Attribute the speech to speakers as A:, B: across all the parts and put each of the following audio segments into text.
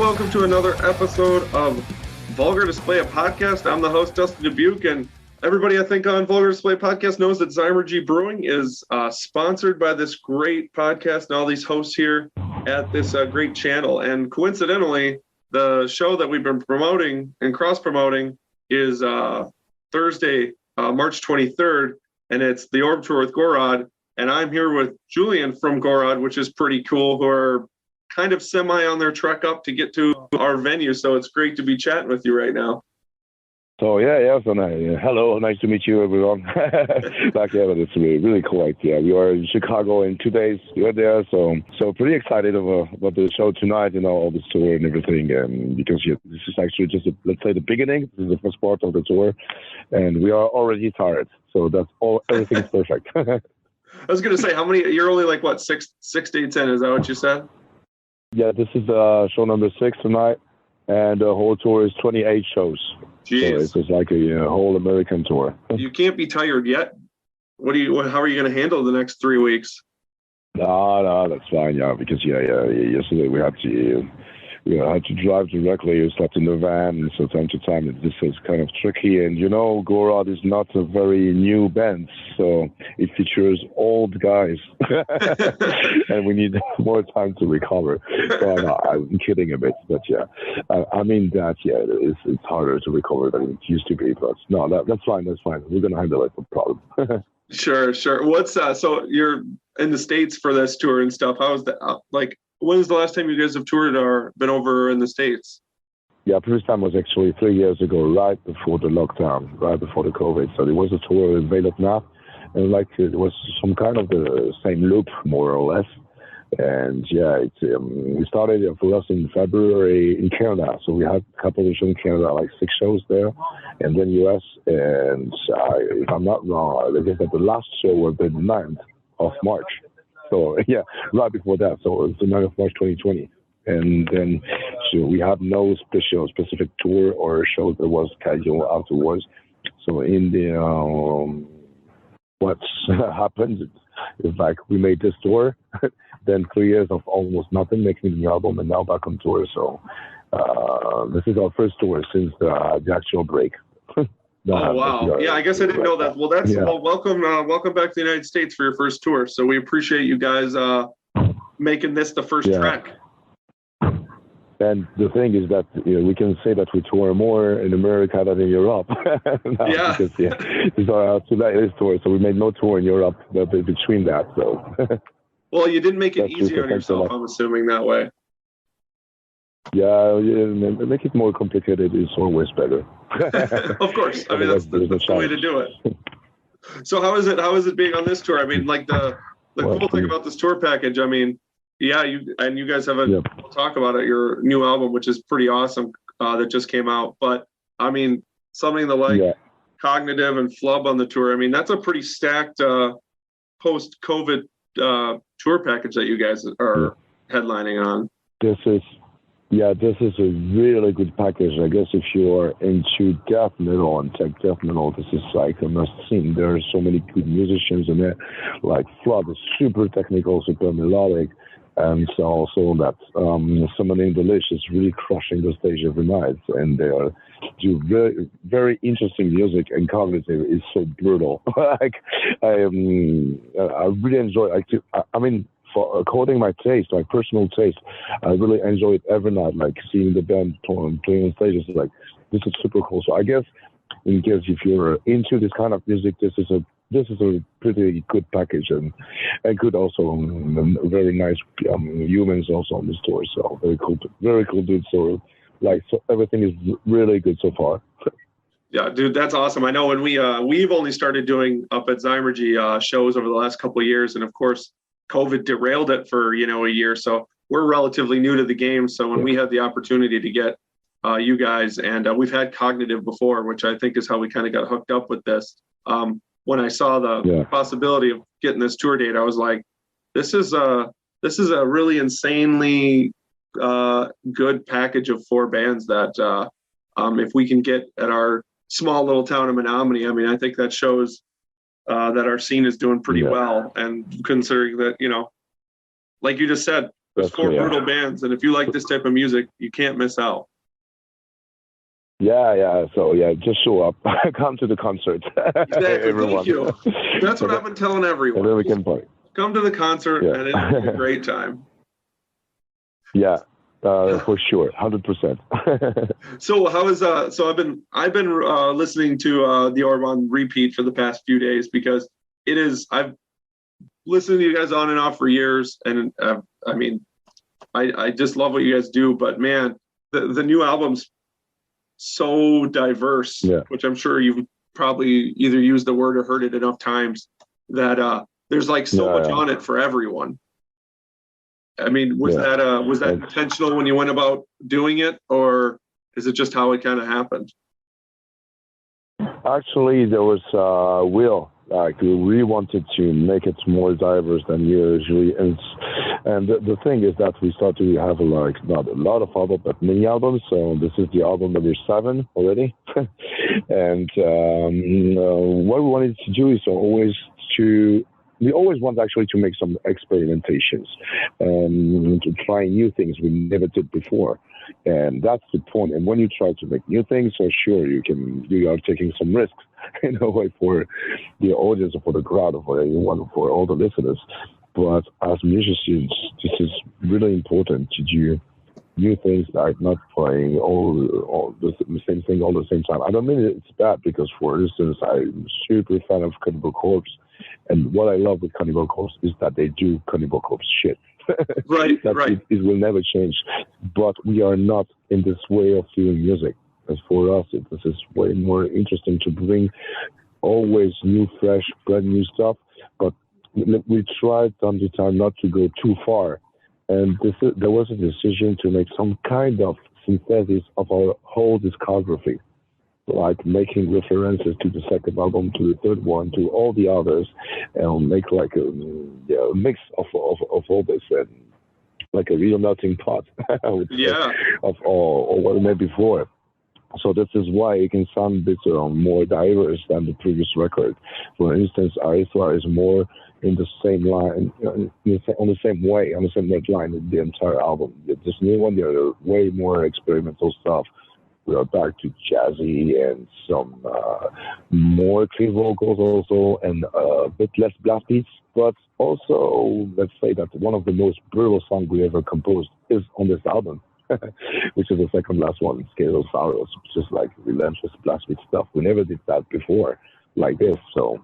A: welcome to another episode of Vulgar Display, a podcast. I'm the host, Dustin Dubuque, and everybody I think on Vulgar Display podcast knows that Zymurgy Brewing is sponsored by this great podcast and all these hosts here at this great channel. And coincidentally, the show that we've been promoting and cross-promoting is Thursday, March 23rd, and it's the Orb Tour with Gorod. And I'm here with Julian from Gorod, which is pretty cool, who are kind of semi on their trek up to get to our venue. So it's great to be chatting with you right now.
B: So hello, nice to meet you, everyone. It's really cool. We are in Chicago in 2 days. You're there, so pretty excited about the show tonight. All the tour and everything. Because this is actually just let's say the beginning. This is the first part of the tour, and we are already tired. So that's all. Everything's perfect.
A: I was gonna say, how many? You're only like what, six dates in? Is that what you said?
B: Yeah, this is show number 6 tonight, and the whole tour is 28 shows.
A: Jeez.
B: So it's just like a whole American tour.
A: You can't be tired yet. How are you going to handle the next 3 weeks?
B: No, that's fine. Yeah, because yesterday we had to drive directly. We slept in the van, so time to time this is kind of tricky. And Gorod is not a very new band, so it features old guys, and we need more time to recover. So no, I'm kidding a bit, but it's harder to recover than it used to be. But no, that's fine. That's fine. We're gonna handle it, no problem.
A: Sure. What's so you're in the States for this tour and stuff? How is that like? When's the last time you guys have toured or been over in the States?
B: Yeah, previous time was actually 3 years ago, right before the lockdown, right before the COVID. So there was a tour in Vietnam, and it was some kind of the same loop, more or less. And we started for us in February in Canada. So we had a couple of shows in Canada, like 6 shows there, and then US. And if I'm not wrong, I guess that the last show was the 9th of March. So right before that. So it's the 9th of March 2020. And then so we have no specific tour or show that was scheduled afterwards. So in the what's happened is like we made this tour, then 3 years of almost nothing, making the album, and now back on tour. So this is our first tour since the actual break.
A: Oh, wow. Yeah, I guess I didn't know that. Well, welcome back to the United States for your first tour. So we appreciate you guys making this the first trek.
B: And the thing is that we can say that we tour more in America than in Europe.
A: Yeah.
B: Because, this is our latest tour, so we made no tour in Europe between that. So.
A: Well, you didn't make it easier on yourself, I'm assuming, that way.
B: Yeah, make it more complicated is always better.
A: Of course. I mean, that's the way to do it. So how is it being on this tour? I mean, like the cool thing about this tour package, I mean, you guys have we'll talk about it, your new album, which is pretty awesome, that just came out. But I mean, something Cognitive and Flub on the tour, I mean, that's a pretty stacked post-COVID tour package that you guys are headlining on.
B: This is a really good package. I guess if you are into death metal and tech death metal, this is like a must-see. There are so many good musicians in there. Like Flood is super technical, super melodic, and so also that Summoning the Lich is really crushing the stage every night. And they do very, very interesting music, and Cognitive is so brutal. I really enjoy. According to my taste, my personal taste, I really enjoy it every night. Like seeing the band playing on stages, like this is super cool. So I guess, in case if you're into this kind of music, this is a pretty good package, and good also very nice humans also on this tour. So very cool dude. So everything is really good so far.
A: Yeah, dude, that's awesome. I know when we've only started doing up at Zymurgy shows over the last couple of years, and of course, COVID derailed it for, a year. So we're relatively new to the game. So when we had the opportunity to get you guys, and we've had Cognitive before, which I think is how we kind of got hooked up with this. When I saw the possibility of getting this tour date, I was like, this is a really insanely good package of 4 bands that if we can get at our small little town of Menominee, I mean, I think that shows that our scene is doing pretty well. And considering that, like you just said, There's four brutal bands, and if you like this type of music, you can't miss out.
B: Yeah. So just show up, come to the concert.
A: Exactly.
B: Everyone.
A: Thank you. That's what I've been telling everyone.
B: And then we can play.
A: Come to the concert, and it's a great time.
B: Yeah. For sure, 100%.
A: So how is so I've been listening to the Orb on repeat for the past few days because I've listened to you guys on and off for years, and I mean I just love what you guys do, but man, the new album's so diverse, which I'm sure you've probably either used the word or heard it enough times that there's like so much on it for everyone. I mean, was that intentional when you went about doing it, or is it just how it kind of happened?
B: Actually, there was will. Like, we really wanted to make it more diverse than usually. And the thing is that we started to have like not a lot of albums, but many albums. So this is the album number 7 already. And what we wanted to do is we always want actually to make some experimentations, to try new things we never did before. And that's the point. And when you try to make new things, so sure, you are taking some risks in a way for the audience, or for the crowd, or for anyone, for all the listeners. But as musicians, this is really important to do new things, like not playing all the same thing all the same time. I don't mean it's bad, because for instance, I'm super fan of Cannibal Corpse. And what I love with Cannibal Corpse is that they do Cannibal Corpse shit.
A: Right.
B: It will never change. But we are not in this way of doing music. As for us, this is way more interesting to bring always new, fresh, brand new stuff. But we tried time to time not to go too far. And there was a decision to make some kind of synthesis of our whole discography, like making references to the second album, to the third one, to all the others, and make like a mix of all this, and like a real melting pot, I would say, of all what we made before. So this is why it can sound a bit more diverse than the previous record. For instance, Æthra is more in the same line, on the same way, on the same line, the entire album. This new one, there are way more experimental stuff. We are back to jazzy and some more clean vocals also, and a bit less blast beats. But also, let's say that one of the most brutal songs we ever composed is on this album, which is the second last one, Scale of Sorrows, just like relentless blast beat stuff. We never did that before like this. So,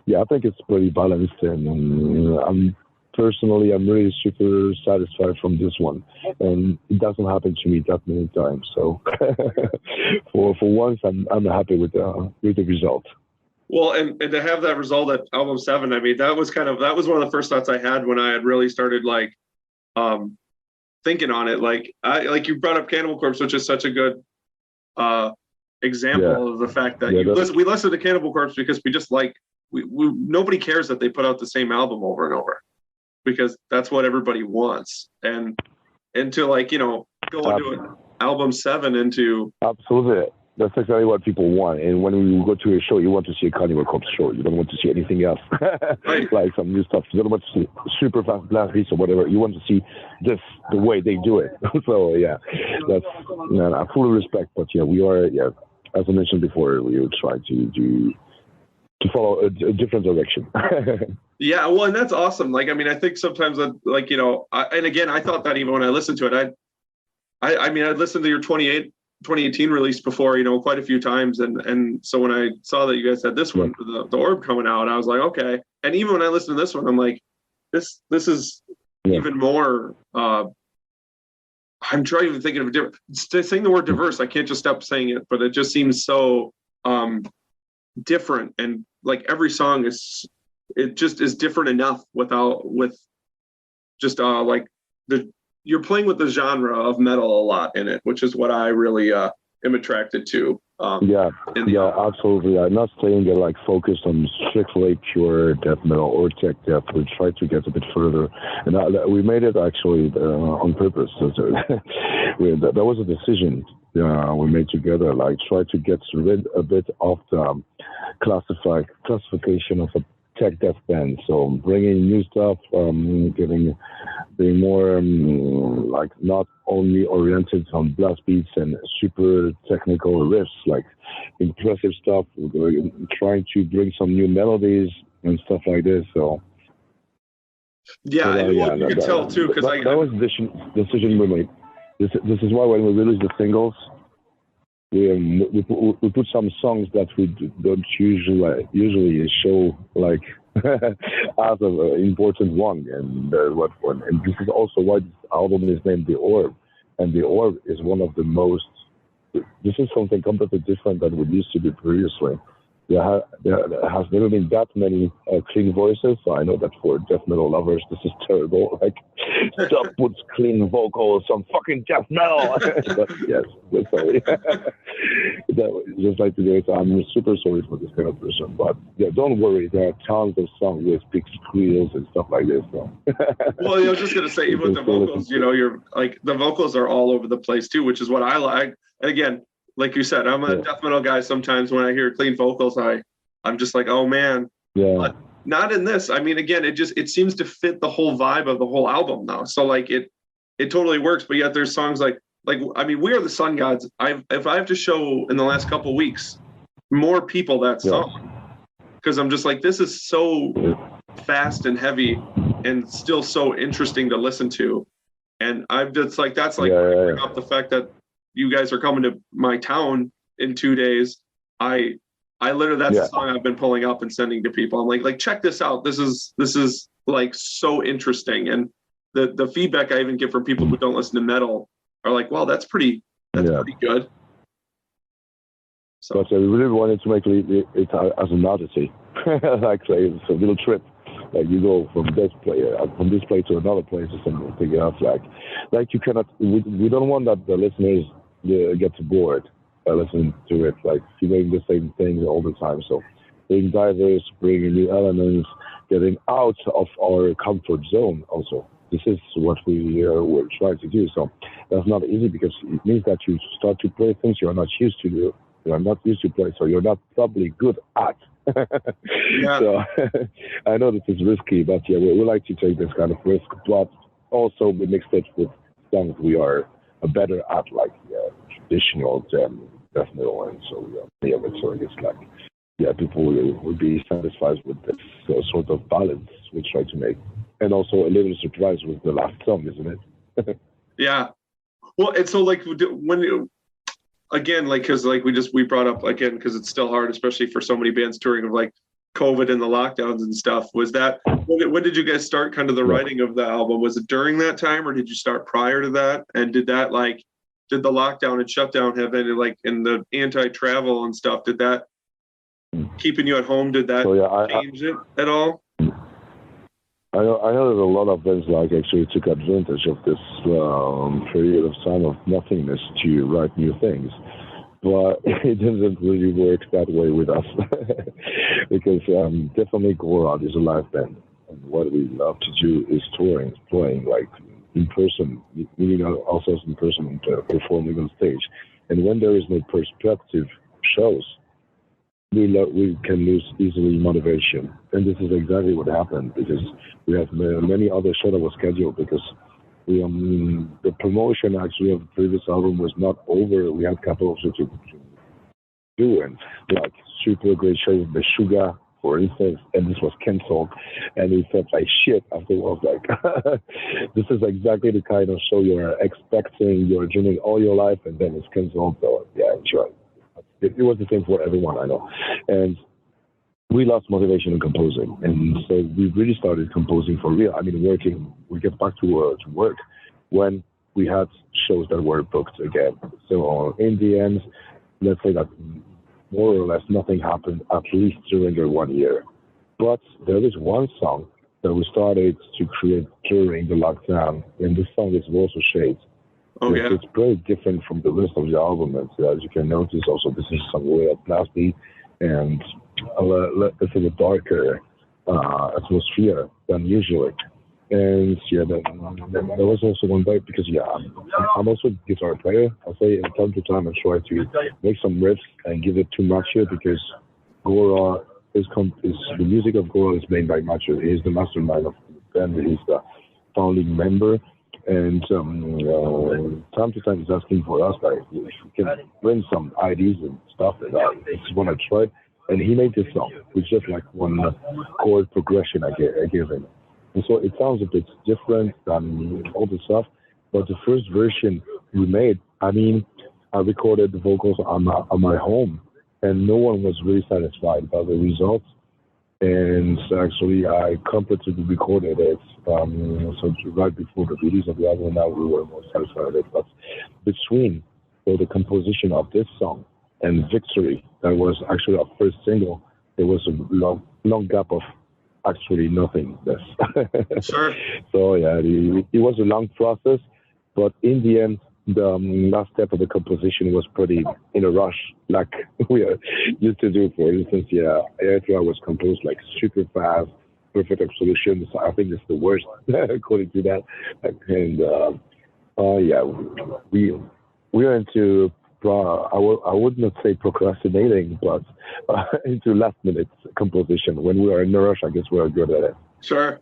B: yeah, I think it's pretty balanced, and I'm really super satisfied from this one, and it doesn't happen to me that many times. So for once, I'm happy with the result.
A: Well, and to have that result at album 7, I mean, that was one of the first thoughts I had when I had really started like thinking on it. Like you brought up Cannibal Corpse, which is such a good example of the fact that we listen to Cannibal Corpse because we just like nobody cares that they put out the same album over and over, because that's what everybody wants. And to like, go into an album 7 into...
B: Absolutely. That's exactly what people want. And when you go to a show, you want to see a Cannibal Corpse show. You don't want to see anything else.
A: Right.
B: Like some new stuff. You don't want to see super fast blast beats or whatever. You want to see this the way they do it. So yeah, I fully respect. But yeah, we are, as I mentioned before, we will try to follow a different direction.
A: Yeah, well, and that's awesome. Like, I mean, I think sometimes that, like, and again, I thought that even when I listened to it, I'd listened to your 2018 release before, quite a few times. And so when I saw that you guys had this one, the Orb coming out, I was like, okay. And even when I listened to this one, I'm like, this is even more, I'm trying to think of a different, saying the word diverse, I can't just stop saying it, but it just seems so different. And like every song is different enough with like you're playing with the genre of metal a lot in it, which is what I really am attracted to. Absolutely. I'm not saying they're like focused on strictly pure death metal or tech death. We try to get a bit further, and we made it actually on purpose. So that was a decision we made together. Like try to get rid a bit of the classification of
B: tech death band. So bringing new stuff, being more like not only oriented on blast beats and super technical riffs, like impressive stuff. We're trying to bring some new melodies and stuff like this. So
A: yeah, you can tell too because
B: that was the decision we made. This is why when we release the singles, we put some songs that we don't usually show like as an important one, and this is also why this album is named The Orb, and The Orb is one of the most. This is something completely different than we used to do previously. There has never been that many clean voices, so I know that for death metal lovers, this is terrible. Like, stop puts clean vocals on fucking death metal. But yes, we're sorry. Just like to do it, I'm super sorry for this kind of person. But yeah, don't worry, there are tons of songs with big squeals and stuff like this. So.
A: Well, I was just gonna say, even with the vocals, you're like the vocals are all over the place too, which is what I like. And again, like you said, I'm a death metal guy. Sometimes when I hear clean vocals, I'm just like, oh man.
B: Yeah.
A: But not in this. I mean, again, it seems to fit the whole vibe of the whole album now. So like it totally works. But yet there's songs like I mean, We Are the Sun Gods. If I have to show in the last couple of weeks more people that song, because I'm just like, this is so fast and heavy and still so interesting to listen to. And I'm just like, that's like bring up the fact that you guys are coming to my town in 2 days. I literally, that's the song I've been pulling up and sending to people. I'm like, check this out. This is like so interesting. And the feedback I even get from people who don't listen to metal are like, wow, that's pretty good. So
B: but we really wanted to make it as an odyssey. Like it's a little trip. Like you go from this place to another place or something else. Like you cannot. We don't want that the listeners get bored by listening to it. Like you're doing the same things all the time. So being diverse, bringing new elements, getting out of our comfort zone. Also, this is what we're trying to do. So that's not easy because it means that you start to play things you're not used to do. You're not used to play, so you're not probably good at. So I know this is risky, but yeah, we like to take this kind of risk, but also we mix it with songs we are better at, like traditional death metal, and so so it's like people will be satisfied with this sort of balance we try to make, and also a little surprised with the last song, isn't it?
A: Yeah. Well, and so like when again, like, because like we brought up again, because it's still hard, especially for so many bands touring, of like COVID and the lockdowns and stuff. Was that when did you guys start kind of the writing of the album? Was it during that time, or did you start prior to that? And did the lockdown and shutdown have any, like, in the anti-travel and stuff, did that keeping you at home, did that change it at all?
B: I know that a lot of bands actually took advantage of this period of time of nothingness to write new things, but it doesn't really work that way with us because definitely Gorod is a live band, and what we love to do is touring, playing like in person, meeting ourselves in person and performing on stage. And when there is no perspective shows, we can lose easily motivation, and this is exactly what happened because we have many other shows that were scheduled because the promotion actually of the previous album was not over. We had a couple of shows to do, and like super great shows, the Sugar, for instance, and this was canceled, and we felt like shit afterwards. Like this is exactly the kind of show you're expecting, you're dreaming all your life, and then it's canceled. So yeah, enjoy. It was the same for everyone, I know. And we lost motivation in composing. And so we really started composing for real. I mean, working. We get back to work when we had shows that were booked again. So in the end, let's say that more or less nothing happened, at least during the 1 year. But there is one song that we started to create during the lockdown, and this song is also Shades. It's very different from the rest of the album. And as you can notice, also this is some way of nasty and let's say a darker atmosphere than usually. And there was also one day because I'm also a guitar player. I say from time to time I try to make some riffs and give it too much here because Gorod the music of Gorod is made by Matthew. He's the mastermind of the band. He's the founding member. And time to time, he's asking for us, like, if we can bring some ideas and stuff that I just want to try. And he made this song with just like one chord progression I gave him. And so it sounds a bit different than all the stuff. But the first version we made, I mean, I recorded the vocals on my home, and no one was really satisfied by the results. And actually, I completely recorded it. So right before the release of the album, now we were more satisfied with it. But between the composition of this song and Victory, that was actually our first single, there was a long gap of actually nothingness.
A: Sure.
B: So yeah, it was a long process, but in the end, the last step of the composition was pretty in a rush, like we used to do. For instance, Æthra was composed like super fast, perfect absolution. So I think it's the worst according to that. And we're into I would not say procrastinating, but into last minute composition. When we are in a rush, I guess we're good at it.
A: Sure.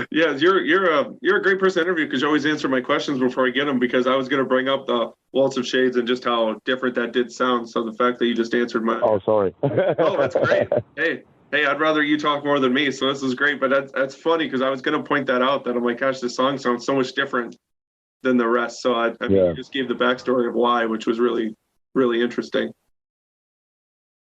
A: Yeah, you're a great person to interview because you always answer my questions before I get them, because I was going to bring up the Waltz of Shades and just how different that did sound. So the fact that you just answered my
B: sorry.
A: Oh, that's great. Hey, I'd rather you talk more than me. So this is great. But that's funny because I was going to point that out, that I'm like, gosh, this song sounds so much different than the rest. So I mean, you just gave the backstory of why, which was really, really interesting.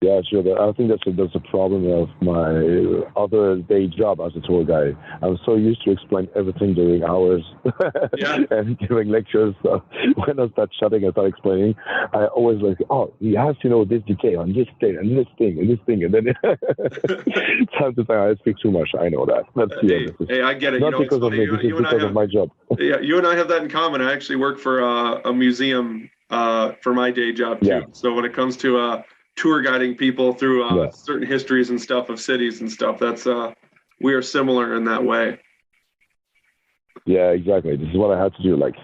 B: Yeah, sure. I think that's a problem of my other day job as a tour guide. I'm so used to explain everything during hours and giving lectures. So when I start shutting and start explaining, I always like, you have to know this detail and this thing and this thing and this thing. And then time to time I speak too much. I know that.
A: Hey, I get it.
B: Not because of me, because of my job.
A: Yeah, you and I have that in common. I actually work for a museum for my day job too. Yeah. So when it comes to tour guiding people through certain histories and stuff of cities and stuff, that's we are similar in that way.
B: Yeah, exactly. This is what I had to do, like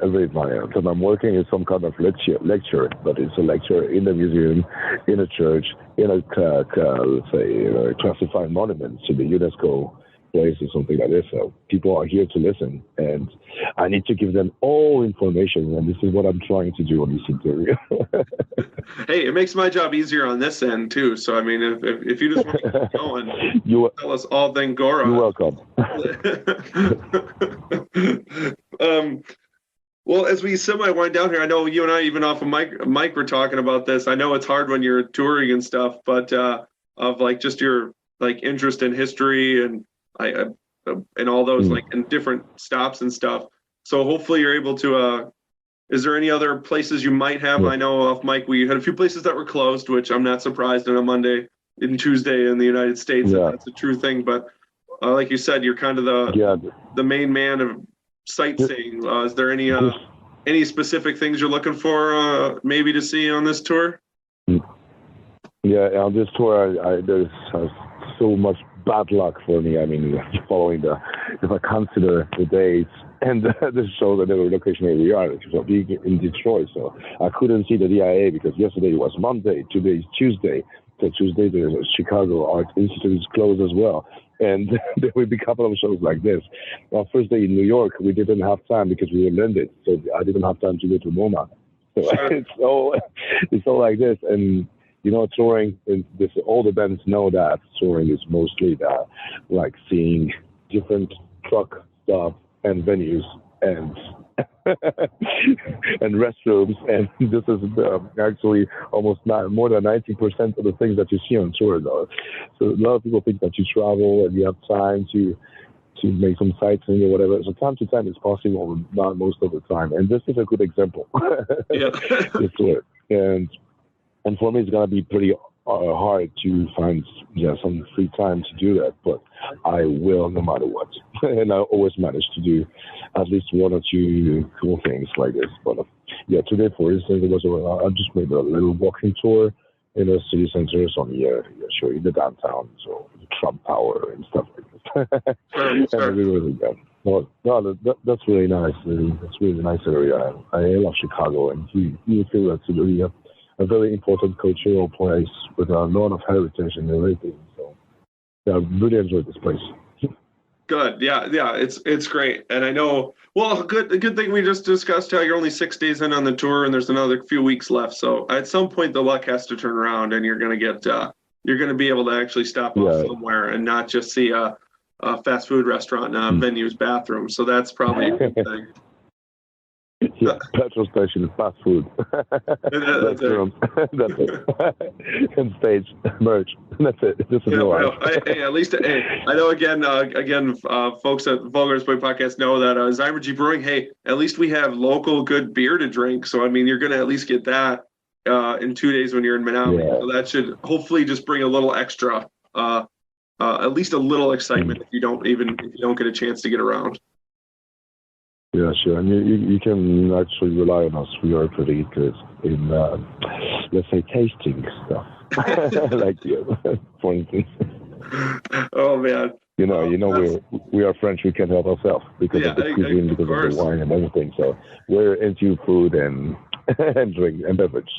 B: every time, because I'm working in some kind of lecture, but it's a lecture in a museum, in a church, in a let's say classified monument to the UNESCO place or something like this. So people are here to listen, and I need to give them all information, and this is what I'm trying to do on this interview.
A: Hey, it makes my job easier on this end too. So I mean, if you just want to keep going, tell us all thing Gorod.
B: You're welcome.
A: Well, as we semi-wind down here, I know you and I, even off of Mike, were talking about this. I know it's hard when you're touring and stuff, but of like just your like interest in history and all those like in different stops and stuff. So hopefully you're able to. Is there any other places you might have? I know off Mike, we had a few places that were closed, which I'm not surprised on a Monday and Tuesday in the United States. That's a true thing. But like you said, you're kind of the main man of sightseeing. Is there any specific things you're looking for maybe to see on this tour?
B: Yeah, on this tour, there's so much bad luck for me. I mean, following if I consider the dates and the show that they were location where we are, so being in Detroit, so I couldn't see the DIA because yesterday was Monday, today is Tuesday. So Tuesday, the Chicago Art Institute is closed as well. And there will be a couple of shows like this. Our first day in New York, we didn't have time because we were landed. So I didn't have time to go to MoMA. So it's all like this. And, touring, all the bands know that touring is mostly that, like seeing different truck stuff and venues and and restrooms, and this is actually almost more than 90% of the things that you see on tour, though. So a lot of people think that you travel and you have time to make some sightseeing or whatever. So time to time it's possible, but not most of the time. And this is a good example. This tour. And for me, it's gonna be pretty hard to find some free time to do that, but I will no matter what. And I always manage to do at least one or two cool things like this. But today, for instance, I just made a little walking tour in the city center, so show you the downtown, so the Trump Tower and stuff like this. That's really nice. It's really nice area. I love Chicago, and you feel that's really a very important cultural place with a lot of heritage and everything. So yeah, I really enjoyed this place.
A: Good. Yeah. Yeah. It's great. And I know, well, the good thing we just discussed how you're only 6 days in on the tour and there's another few weeks left. So at some point the luck has to turn around and you're going to get, you're going to be able to actually stop off somewhere and not just see a fast food restaurant in a venue's bathroom. So that's probably a good thing.
B: Yeah, petrol station, fast food. That's it. And stage merch. That's it. This is no life.
A: At least I know again, folks at Vulgar podcast know that Zymurgy Brewing. Hey, at least we have local good beer to drink. So I mean, you're going to at least get that in 2 days when you're in Menominee. Yeah. So that should hopefully just bring a little extra, at least a little excitement if you don't get a chance to get around.
B: Yeah, sure. And you can actually rely on us. We are pretty good in, let's say, tasting stuff. Like, for instance.
A: Oh, man.
B: You know, we are French. We can help ourselves because of the cuisine, because of the wine and everything. So we're into food and drink and beverage.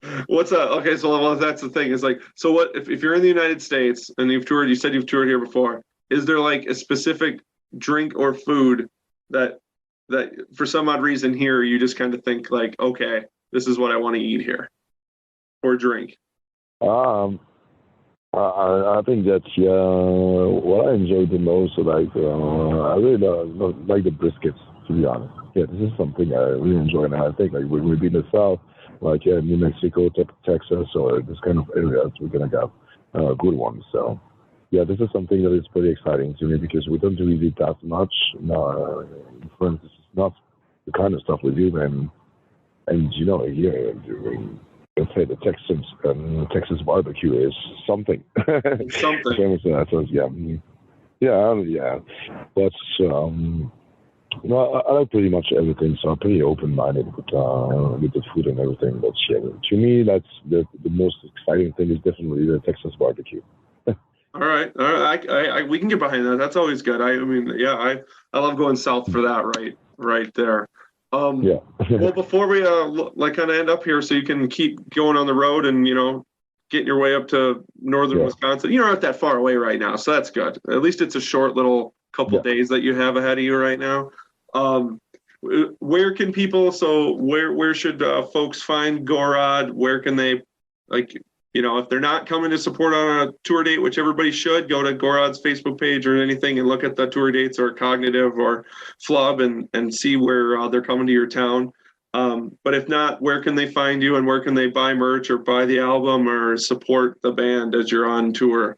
A: Okay, so that's the thing. Is like, so what if you're in the United States and you said you've toured here before, is there like a specific drink or food that for some odd reason here you just kind of think like, okay, this is what I want to eat here or drink?
B: I think that's what I enjoy the most. Like I really like the briskets, to be honest. Yeah, this is something I really enjoy, and I think like when we've been in the South, like New Mexico, Texas, or this kind of areas, we're gonna have good ones. So. Yeah, this is something that is pretty exciting to me because we don't do it that much. No, in France, this is not the kind of stuff we do. And you know, here, let's say the Texas barbecue is something.
A: Something.
B: Famous for that. So yeah. But I like pretty much everything. So I'm pretty open-minded with the food and everything. But yeah, to me, that's the most exciting thing is definitely the Texas barbecue.
A: All right. We can get behind that. That's always good. I love going south for that. Right there.
B: Yeah.
A: Well, before we kind of end up here, so you can keep going on the road and getting your way up to northern Wisconsin. You're not that far away right now, so that's good. At least it's a short little couple days that you have ahead of you right now. Where can people? So where should folks find Gorod? Where can they if they're not coming to support on a tour date, which everybody should, go to Gorod's Facebook page or anything and look at the tour dates or Cognitive or Flub and see where they're coming to your town. But if not, where can they find you and where can they buy merch or buy the album or support the band as you're on tour?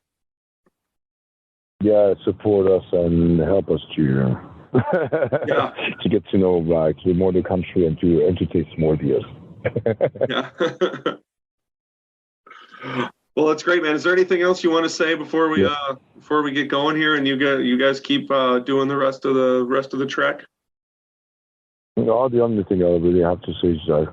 B: Yeah, support us and help us to to get to know more the country and to taste more beers.
A: Yeah. Well, that's great, man. Is there anything else you want to say before we get going here, and you guys keep doing the rest of the trek?
B: No, the only thing I really have to say is that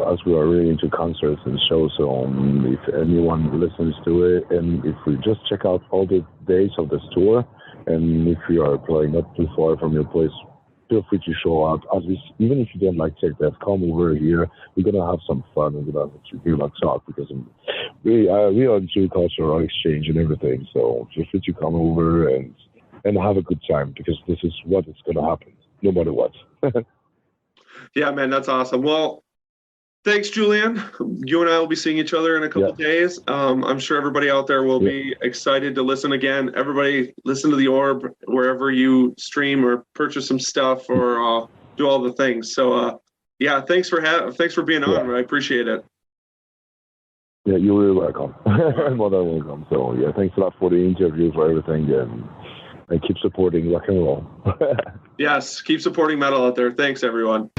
B: as we are really into concerts and shows, if anyone listens to it, and if we just check out all the days of this tour, and if you are playing not too far from your place, feel free to show up. Even if you don't like Tech Death, come over here. We're gonna have some fun and we're gonna talk because we are into cultural exchange and everything. So feel free to come over and have a good time because this is what is gonna happen, no matter what.
A: Yeah, man, that's awesome. Well, thanks, Julian. You and I will be seeing each other in a couple of days. I'm sure everybody out there will be excited to listen again. Everybody listen to The Orb wherever you stream or purchase some stuff or do all the things. So, thanks for being on. I appreciate it.
B: Yeah, you're really welcome. More than welcome. So, thanks a lot for the interview, for everything, and keep supporting rock and roll.
A: Yes, keep supporting metal out there. Thanks, everyone.